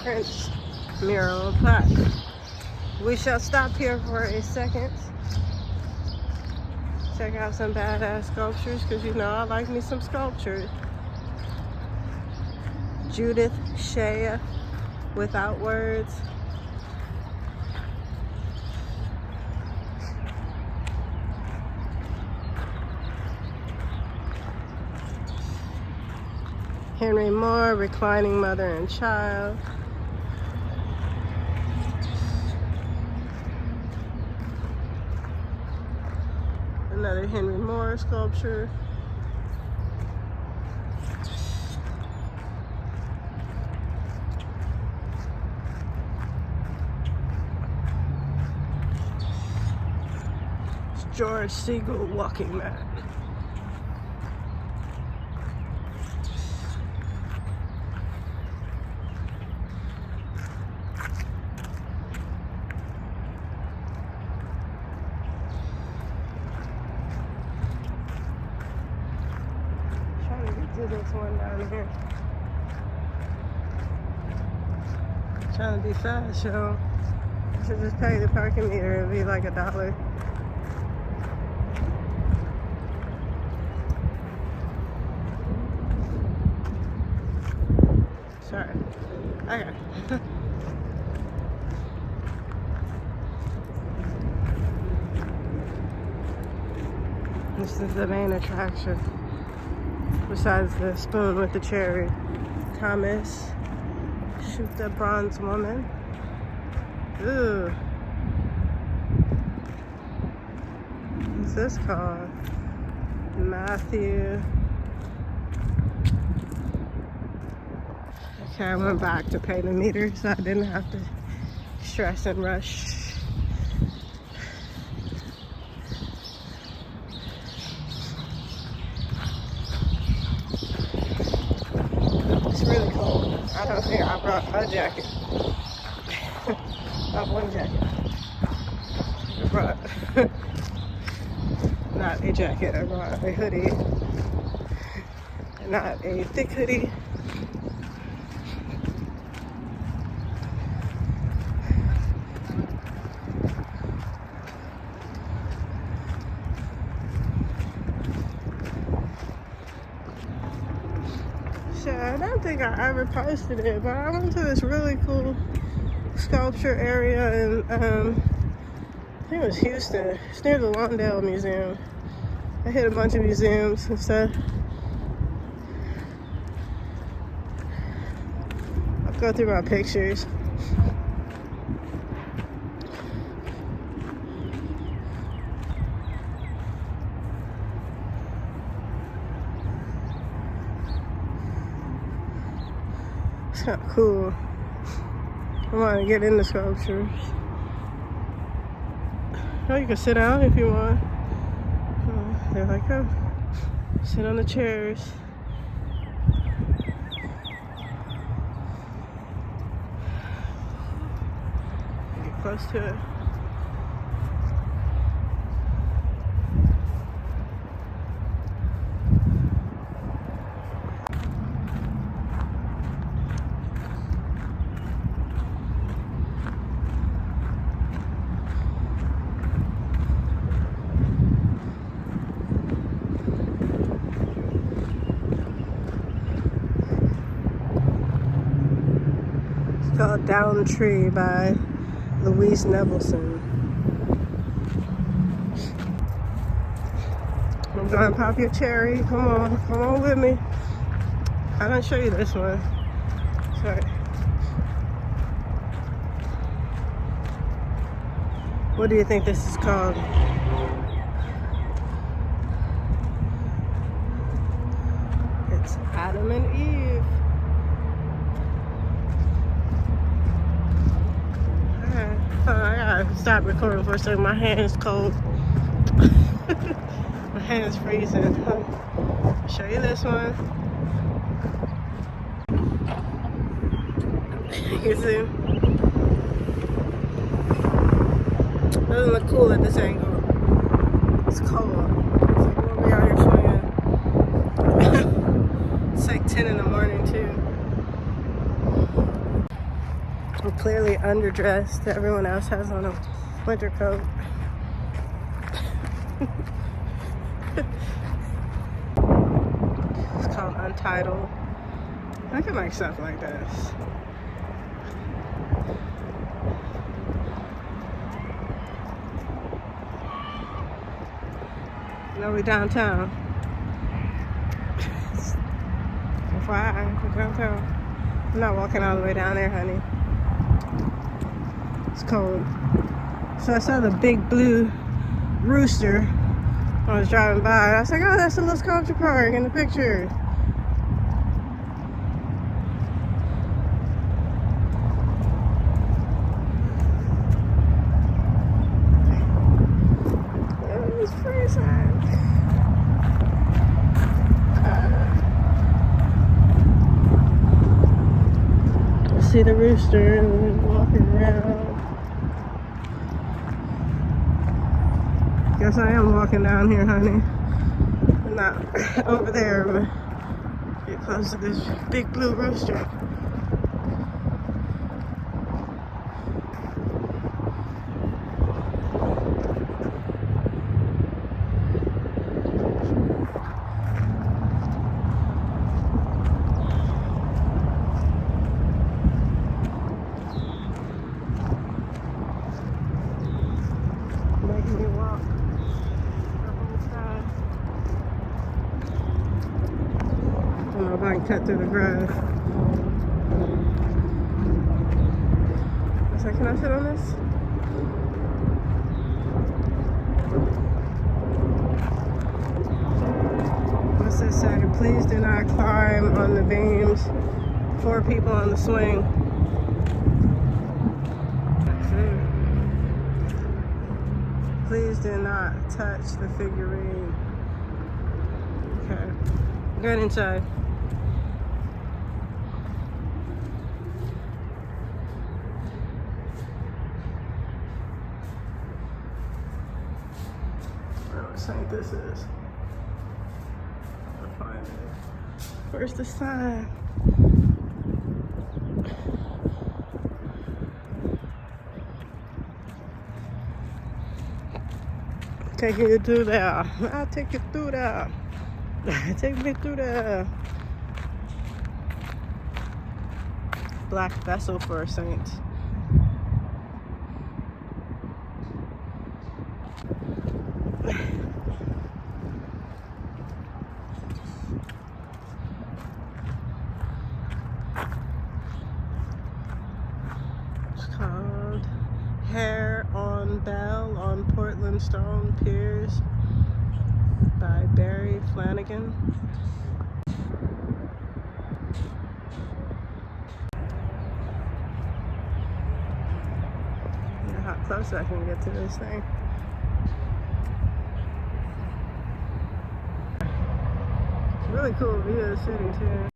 Prince mural plaque. We shall stop here for a second. Check out some badass sculptures, because you know I like me some sculptures. Judith Shea, Without Words. Henry Moore, Reclining Mother and Child. Another Henry Moore sculpture. It's George Siegel walking mat. Do this one down here. Trying to be fast, y'all. I should just pay the parking meter. It'd be like $1. Sorry. Okay. This is the main attraction. Besides the spoon with the cherry. Thomas, Shoot the Bronze Woman. Ooh. What's this called? Matthew. Okay, I went back to pay the meter so I didn't have to stress and rush. Really cold. I don't think I brought a jacket. Not one jacket. I brought not a jacket. I brought a hoodie. Not a thick hoodie. I don't think I ever posted it, but I went to this really cool sculpture area in, I think it was Houston. It's near the Lawndale Museum. I hit a bunch of museums and stuff. I'll go through my pictures. It's kind of cool. I want to get into sculptures. Oh, you can sit down if you want. They're like, oh, sit on the chairs. Get close to it. Called Down Tree by Louise Nevelson. I'm gonna pop your cherry. Come on with me. I didn't show you this one. Sorry. What do you think this is called? It's Adam and Eve. I gotta stop recording for a second. My hand is cold. My hand is freezing. I'll show you this one. You can see. It doesn't look cool at this angle. It's cold. It's like we'll be out here swinging. It's like 10 in the morning too. clearly underdressed. Everyone else has on a winter coat. It's called Untitled. I can like stuff like this. Now we're downtown. FYI, we're downtown. I'm not walking all the way down there, honey. It's cold. So I saw the big blue rooster when I was driving by. I was like, oh, that's the little sculpture park in the picture. It was freezing. See the rooster walking around. Guess I am walking down here, honey. Not over there, but get close to this big blue rooster. Making me walk the whole time. I don't know if I can cut through the grass. I was like, can I sit on this? What's this say? Please do not climb on the beams. 4 people on the swing. Please do not touch the figurine. Okay. Going inside. What St. This is. I'll find it. Where's the sign? Take you through there. I'll take you through there. Take me through there. Black vessel for a saint. It's called Hair on Bell on Portland Stone Piers by Barry Flanagan. Look how close I can get to this thing. It's a really cool view of the city too.